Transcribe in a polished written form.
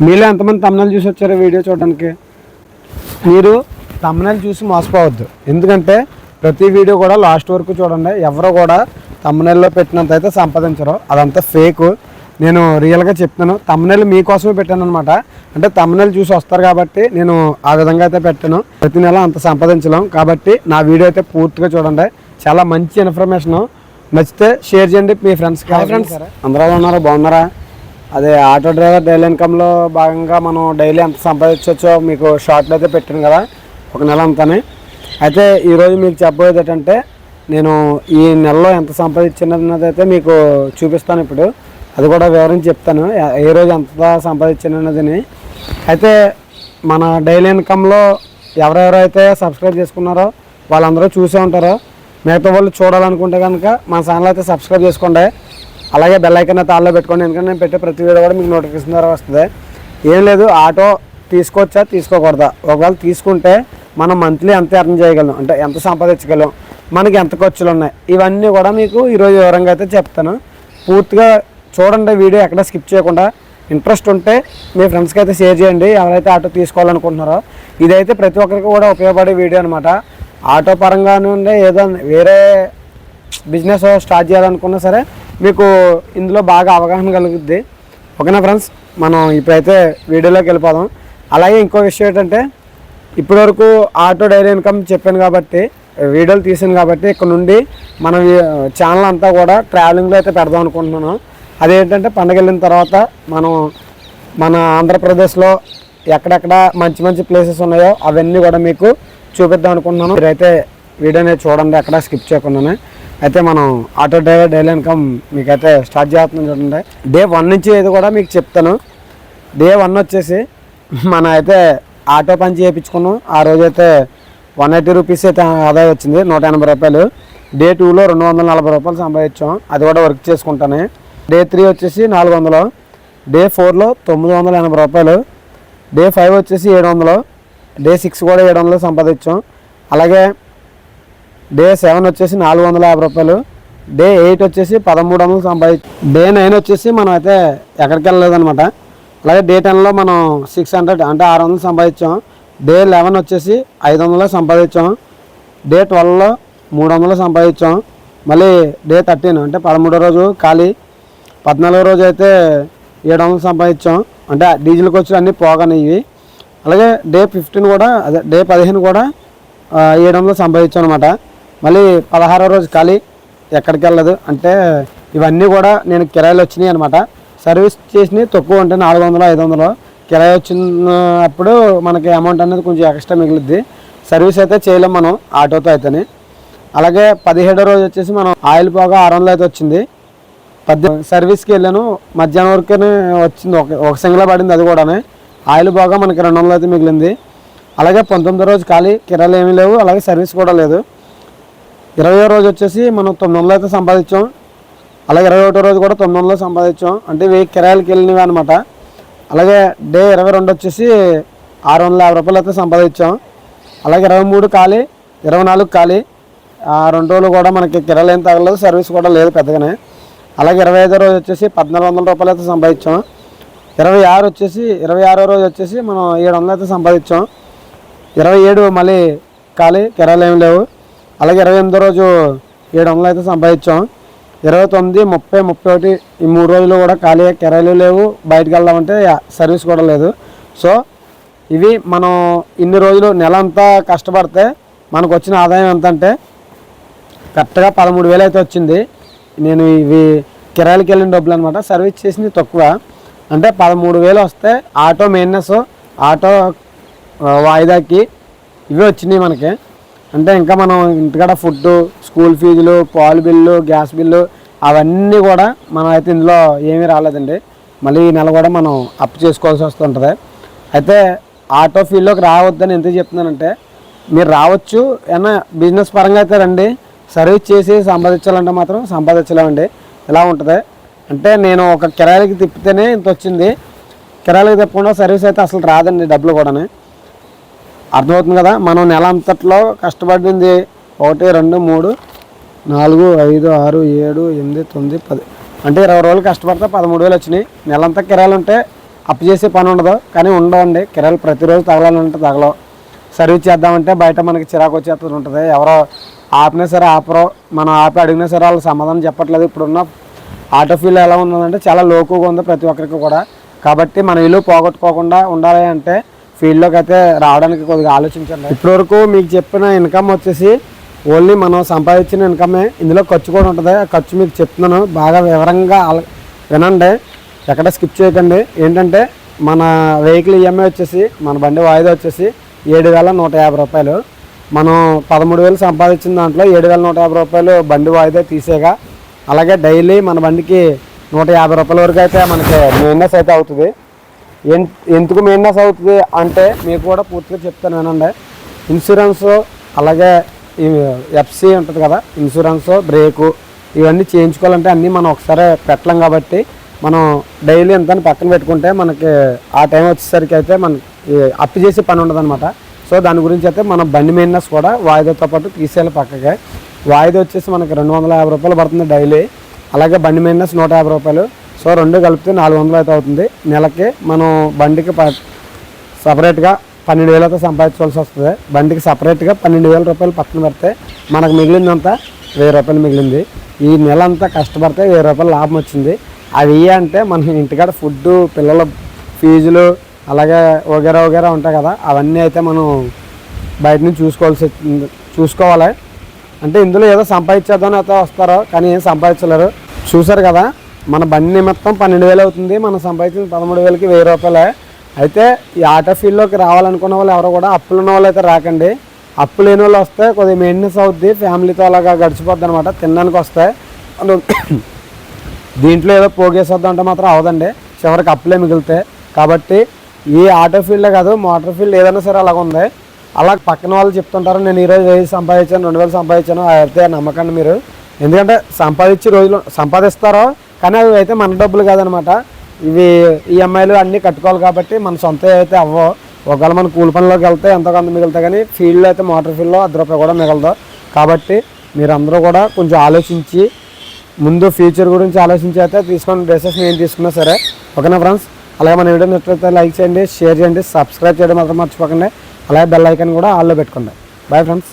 మీలో ఎంతమంది తమ్ముళ్ళు చూసి వచ్చారో వీడియో చూడడానికి? మీరు తమ్ముళ్ళు చూసి మోసపోవద్దు, ఎందుకంటే ప్రతి వీడియో కూడా లాస్ట్ వరకు చూడండి. ఎవరు కూడా తమ్ముళ్ళలో పెట్టినంత అయితే సంపాదించరు, అదంతా ఫేక్. నేను రియల్గా చెప్తాను, తమ్ముళ్ళు మీకోసమే పెట్టాను అనమాట. అంటే తమ్ముళ్ళు చూసి వస్తారు కాబట్టి నేను ఆ విధంగా అయితే పెట్టాను. ప్రతి నెల అంత సంపాదించలేం కాబట్టి నా వీడియో అయితే పూర్తిగా చూడండి. చాలా మంచి ఇన్ఫర్మేషన్, నచ్చితే షేర్ చేయండి మీ ఫ్రెండ్స్కి. ఫ్రెండ్స్ అందరూ ఉన్నారా, బాగున్నారా? అదే ఆటో డ్రైవర్ డైలీ ఇన్కమ్లో భాగంగా మనం డైలీ ఎంత సంపాదించవచ్చో మీకు షార్ట్లో అయితే పెట్టాను కదా, ఒక నెల అంతానే. అయితే ఈరోజు మీకు చెప్పబోయేది ఏంటంటే, నేను ఈ నెలలో ఎంత సంపాదించినది అయితే మీకు చూపిస్తాను ఇప్పుడు. అది కూడా వివరించి చెప్తాను, ఏ రోజు ఎంత సంపాదించినదని. అయితే మన డైలీ ఇన్కమ్లో ఎవరెవరైతే సబ్స్క్రైబ్ చేసుకున్నారో వాళ్ళందరూ చూసే ఉంటారో. మిగతా వాళ్ళు చూడాలనుకుంటే కనుక మన ఛానల్ అయితే సబ్స్క్రైబ్ చేసుకోండి, అలాగే బెల్ ఐకాన్ అయితే ఆన్లో పెట్టుకోండి. ఎందుకంటే నేను పెట్టే ప్రతి వీడియో కూడా మీకు నోటిఫికేషన్ ద్వారా వస్తుంది. ఏం లేదు, ఆటో తీసుకోవచ్చా తీసుకోకూడదా, ఒకవేళ తీసుకుంటే మనం మంత్లీ ఎంత ఎర్న్ చేయగలం, అంటే ఎంత సంపాదించగలం, మనకి ఎంత ఖర్చులు ఉన్నాయి, ఇవన్నీ కూడా మీకు ఈరోజు వివరంగా అయితే చెప్తాను. పూర్తిగా చూడండి వీడియో, ఎక్కడ స్కిప్ చేయకుండా. ఇంట్రెస్ట్ ఉంటే మీ ఫ్రెండ్స్కి అయితే షేర్ చేయండి, ఎవరైతే ఆటో తీసుకోవాలనుకుంటున్నారో. ఇదైతే ప్రతి ఒక్కరికి కూడా ఉపయోగపడే వీడియో అనమాట. ఆటో పరంగానే ఉండే ఏదో వేరే బిజినెస్ స్టార్ట్ చేయాలనుకున్నా సరే మీకు ఇందులో బాగా అవగాహన కలుగుద్ది. ఓకేనా ఫ్రెండ్స్, మనం ఇప్పుడైతే వీడియోలోకి వెళ్ళిపోదాం. అలాగే ఇంకో విషయం ఏంటంటే, ఇప్పటివరకు ఆటో డైలీ ఇన్కమ్ చెప్పాను కాబట్టి, వీడియోలు తీసాను కాబట్టి, ఇక్కడ నుండి మనం ఛానల్ అంతా కూడా ట్రావెలింగ్లో అయితే పెడదాం అనుకుంటున్నాను. అదేంటంటే పండగ వెళ్ళిన తర్వాత మనం మన ఆంధ్రప్రదేశ్లో ఎక్కడెక్కడ మంచి మంచి ప్లేసెస్ ఉన్నాయో అవన్నీ కూడా మీకు చూపిద్దాం అనుకుంటున్నాను. మీరైతే వీడియోని చూడండి, ఎక్కడ స్కిప్ చేయకుండానే. అయితే మనం ఆటో డ్రైవర్ డైలీ ఇన్కమ్ మీకైతే స్టార్ట్ చేస్తున్నాం చూడండి. డే 1 నుంచి ఇది కూడా మీకు చెప్తాను. డే 1 వచ్చేసి మనం అయితే ఆటో పని చేయించుకున్నాం. ఆ రోజైతే 180 రూపీస్ అయితే ఆదాయం వచ్చింది, 180 రూపాయలు. డే 2లో 240 రూపాయలు సంపాదించాం, అది కూడా వర్క్ చేసుకుంటానే. డే 3 వచ్చేసి 400, డే 4లో 980 రూపాయలు, డే 5 వచ్చేసి 700, డే 6 కూడా 700 సంపాదించాం. అలాగే డే 7 వచ్చేసి 450 రూపాయలు, డే 8 వచ్చేసి 1300 సంపాదించాం. డే 9 వచ్చేసి మనం అయితే ఎక్కడికి వెళ్ళలేదనమాట. అలాగే డే 10లో మనం 600 అంటే 600 సంపాదించాం. డే 11 వచ్చేసి 500 సంపాదించాం. డే 12లో 300 సంపాదించాం. మళ్ళీ డే 13 అంటే 13వ రోజు ఖాళీ. 14వ రోజు అయితే 700 సంపాదించాం, అంటే డీజిల్ ఖర్చులు అన్నీ పోగానే ఇవి. అలాగే డే 15 కూడా, అదే డే 15 కూడా 700 సంపాదించాం అనమాట. మళ్ళీ 16వ రోజు ఖాళీ, ఎక్కడికి వెళ్ళదు. అంటే ఇవన్నీ కూడా నేను కిరాయిలు వచ్చినాయి అనమాట. సర్వీస్ చేసినవి తక్కువ, అంటే 400 500. కిరాయి వచ్చినప్పుడు మనకి అమౌంట్ అనేది కొంచెం ఎక్స్ట్రా మిగిలిద్ది. సర్వీస్ అయితే చేయలేం మనం ఆటోతో అయితేనే. అలాగే 17వ రోజు వచ్చేసి మనం ఆయిల్ పోగా 600 అయితే వచ్చింది. సర్వీస్కి వెళ్ళాను, మధ్యాహ్నం వరకునే వచ్చింది, ఒక సింగిల్ పడింది, అది కూడానే. ఆయిల్ పోగా మనకి 200 అయితే మిగిలింది. అలాగే 19వ రోజు ఖాళీ, కిరాయిలు ఏమీ లేవు, అలాగే సర్వీస్ కూడా లేదు. 20వ రోజు వచ్చేసి మనం 900 అయితే సంపాదించాం. అలాగే 21వ రోజు కూడా 900 సంపాదించాం, అంటే ఇవి కిరాయిలకి వెళ్ళినవి అనమాట. అలాగే డే 22 వచ్చేసి 650 రూపాయలు అయితే సంపాదించాం. అలాగే 23 ఖాళీ, 24 ఖాళీ. ఆ 2 రోజులు కూడా మనకి కిరాయిలు ఏం తగలేదు, సర్వీస్ కూడా లేదు పెద్దగానే. అలాగే 25వ రోజు వచ్చేసి 1400 రూపాయలు అయితే సంపాదించాం. 26వ రోజు వచ్చేసి మనం 700 అయితే సంపాదించాం. 27 మళ్ళీ ఖాళీ, కిరాయిలు ఏమి లేవు. అలాగే 28వ రోజు 700 అయితే సంపాదించాం. 29, 30, 31 ఈ 3 రోజులు కూడా ఖాళీ, కిరాయిలు లేవు, బయటకు వెళ్దామంటే సర్వీస్ కూడా లేదు. సో ఇవి మనం ఇన్ని రోజులు నెల అంతా కష్టపడితే మనకు వచ్చిన ఆదాయం ఎంత అంటే కరెక్ట్గా 13,000 అయితే వచ్చింది. నేను ఇవి కిరాయిలకి వెళ్ళిన డబ్బులు అనమాట, సర్వీస్ చేసింది తక్కువ. అంటే 13,000 వస్తే ఆటో మెయింటెనెన్స్, ఆటో వాయిదాకి ఇవి వచ్చినాయి మనకి. అంటే ఇంకా మనం ఇంటికాడ ఫుడ్, స్కూల్ ఫీజులు, పాలు బిల్లు, గ్యాస్ బిల్లు అవన్నీ కూడా మనం అయితే ఇందులో ఏమీ రాలేదండి. మళ్ళీ ఈ నెల కూడా మనం అప్ చేసుకోవాల్సి వస్తుంటుంది. అయితే ఆటో ఫీల్డ్లోకి రావద్దని ఎందుకు చెప్తున్నానంటే, మీరు రావచ్చు ఏమన్నా బిజినెస్ పరంగా అయితే రండి, సర్వీస్ చేసి సంపాదించాలంటే మాత్రం సంపాదించలేమండి. ఇలా ఉంటుంది. అంటే నేను ఒక కిరాయిలకి తిప్పితేనే ఇంత వచ్చింది, కిరాయిలకి తిప్పకుండా సర్వీస్ అయితే అసలు రాదండి, డబ్బులు కూడా. అర్థమవుతుంది కదా. మనం నెల అంతట్లో కష్టపడింది 1 2 3 4 5 6 7 8 9 10 అంటే 20 రోజులు కష్టపడితే 13,000 వచ్చినాయి. నెలంతా కిరాయిలు ఉంటే అప్పు చేసే పని ఉండదు, కానీ ఉండవండి. కిరాయిలు ప్రతిరోజు తగలాలంటే తగలవు. సర్వీస్ చేద్దామంటే బయట మనకి చిరాకు వచ్చేస్తుంది ఉంటుంది. ఎవరో ఆపినా సరే ఆపరో, మనం ఆపి అడిగినా సరే వాళ్ళు సమాధానం చెప్పట్లేదు. ఇప్పుడున్న ఆటో ఫీల్డ్ ఎలా ఉన్నదంటే చాలా లోకుగా ఉంది ప్రతి ఒక్కరికి కూడా. కాబట్టి మన ఇల్లు పోగొట్టుకోకుండా ఉండాలి అంటే ఫీల్డ్లోకి అయితే రావడానికి కొద్దిగా ఆలోచించండి. ఇప్పటివరకు మీకు చెప్పిన ఇన్కమ్ వచ్చేసి ఓన్లీ మనం సంపాదించిన ఇన్కమే. ఇందులో ఖర్చు కూడా ఉంటుంది. ఆ ఖర్చు మీకు చెప్తున్నాను, బాగా వివరంగా వినండి, ఎక్కడ స్కిప్ చేయకండి. ఏంటంటే మన వెహికల్ ఈఎంఐ వచ్చేసి, మన బండి వాయిదా వచ్చేసి 7,150 రూపాయలు. మనం 13,000 సంపాదించిన దాంట్లో 7,150 రూపాయలు బండి వాయిదా తీసేగా. అలాగే డైలీ మన బండికి 150 రూపాయల వరకు అయితే మనకి మెయింటెనెన్స్ అయితే అవుతుంది. ఎందుకు మెయింటెనెన్స్ అవుతుంది అంటే మీకు కూడా పూర్తిగా చెప్తాను వినండి. ఇన్సూరెన్స్, అలాగే ఎఫ్సి ఉంటుంది కదా, ఇన్సూరెన్స్, బ్రేకు, ఇవన్నీ చేయించుకోవాలంటే అన్నీ మనం ఒకసారి పెట్టలేం. కాబట్టి మనం డైలీ ఎంత పక్కన పెట్టుకుంటే మనకి ఆ టైం వచ్చేసరికి అయితే మనకి అప్పు చేసే పని ఉండదు అనమాట. సో దాని గురించి అయితే మన బండి మెయింటెనెన్స్ కూడా వాయిదాతో పాటు తీసేయాలి పక్కకి. వాయిదా వచ్చేసి మనకి 250 రూపాయలు పడుతుంది డైలీ. అలాగే బండి మెయింటెనెన్స్ 150 రూపాయలు. సో రెండు కలిపితే 400 అయితే అవుతుంది. నెలకి మనం బండికి సపరేట్గా 12,000 అయితే సంపాదించవలసి వస్తుంది. బండికి సపరేట్గా 12,000 రూపాయలు పక్కన పెడితే మనకు మిగిలిందంతా 1,000 రూపాయలు మిగిలింది. ఈ నెల అంతా కష్టపడితే 1,000 రూపాయలు లాభం వచ్చింది. అవి అంటే మన ఇంటికాడ ఫుడ్డు, పిల్లల ఫీజులు, అలాగే వగేరా వగేరా ఉంటాయి కదా, అవన్నీ అయితే మనం బయట నుంచి చూసుకోవాలి. అంటే ఇందులో ఏదో సంపాదించేద్దామని అయితే వస్తారో, కానీ ఏం సంపాదించలేరు. చూసారు కదా, మన బండి నిమిత్తం 12,000 అవుతుంది, మనం సంపాదించిన 13,000కి 1,000 రూపాయలే. అయితే ఈ ఆటో ఫీల్డ్లోకి రావాలనుకున్న వాళ్ళు ఎవరు కూడా అప్పులు ఉన్న వాళ్ళు అయితే రాకండి. అప్పు లేని వాళ్ళు వస్తే కొద్దిగా మెయింటెనెన్స్ అవుద్ది, ఫ్యామిలీతో అలాగా గడిచిపోద్ది అనమాట. తినడానికి వస్తే దీంట్లో ఏదో పోగేసేద్దాం అంటే మాత్రం అవదండి, చివరికి అప్పులే మిగులుతాయి. కాబట్టి ఈ ఆటో ఫీల్డే కాదు, మోటార్ ఫీల్డ్ ఏదైనా సరే అలాగ ఉంది. అలా పక్కన వాళ్ళు చెప్తుంటారు, నేను ఈరోజు 1,000 సంపాదించాను, 2,000 సంపాదించాను, అయితే నమ్మకండి మీరు. ఎందుకంటే సంపాదించి రోజులు సంపాదిస్తారో, కానీ అవి అయితే మన డబ్బులు కాదనమాట. ఇవి ఈఎంఐలు అన్నీ కట్టుకోవాలి. కాబట్టి మన సొంత అయితే అవ్వవు. ఒకవేళ మన కూలి పనిలోకి వెళ్తే ఎంతో కొంత మిగులుతాయి, కానీ ఫీల్డ్లో అయితే మోటార్ ఫీల్డ్లో ₹10 కూడా మిగలదు. కాబట్టి మీరందరూ కూడా కొంచెం ఆలోచించి, ముందు ఫ్యూచర్ గురించి ఆలోచించి అయితే తీసుకొని డ్రెస్సెస్ నేను తీసుకున్నా సరే. ఓకేనా ఫ్రెండ్స్? అలాగే మన వీడియో నచ్చితే లైక్ చేయండి, షేర్ చేయండి, సబ్స్క్రైబ్ చేయడం మాత్రం మర్చిపోకండి. అలాగే బెల్ ఐకాన్ కూడా ఆల్లో పెట్టుకోండి. Bye friends.